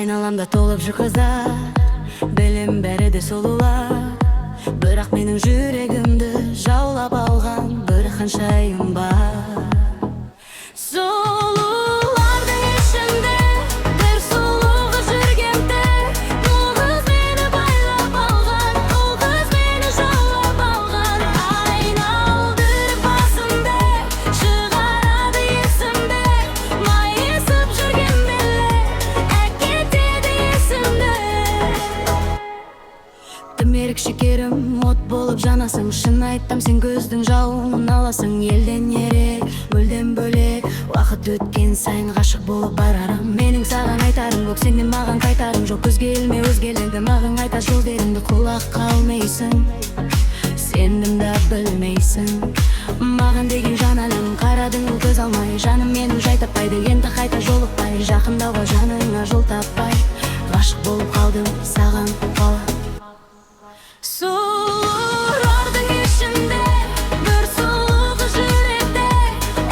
Айналамда толып жүр кыздар, билим бери де сұлулар. Бірақ менің жүрегімді жаулап алған бір ханшайым бар. Сұлулардың ішінде бір сұлу қыз жүргенде, ол қыз мені байлап алған, ол қыз мені жаулап алған. Айналдырып басымды, шығарады есімді, майысып жүрген белі әкетеді есімді. Демерік шекерім от болып жанасың, шын айтам сен көздің жауын аласың. Елден ерек, мүлдем бөлек, уақыт өткен сайын ғашық болып барарым. Менің саған айтарым көп, сенен маған қайтарым жоқ. Көзге ілме өзгелерді, маған айта жолдеріңді, құлаққа алмайсың, сендім да білмейсің. Маған деген жан әлем қарадың көз алмай, жаным менің жай таппайды, енді қайта жолықпай, жақындауға жаныңа жол таппай, ғашық болып қалдым саған қалап. Сұлулардың ішінде бір сұлу қыз жүректе,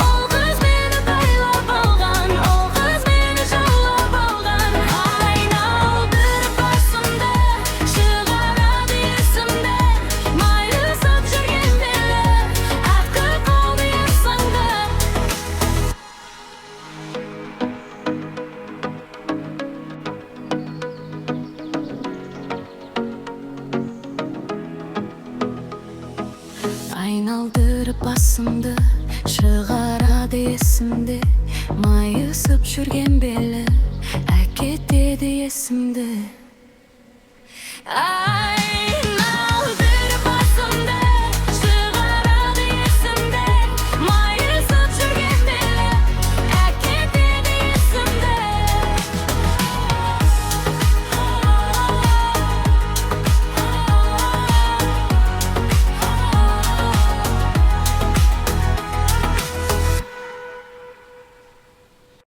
ол қыз мені байлап алған, ол қыз мені жаулап алған. Айналдырып басымды, шығарады есімді, майысып жүрген белі ақтып қалды есіңді. Айналдырып басымды, шығарады есімді, майысып жүрген белі әкетеді есімді.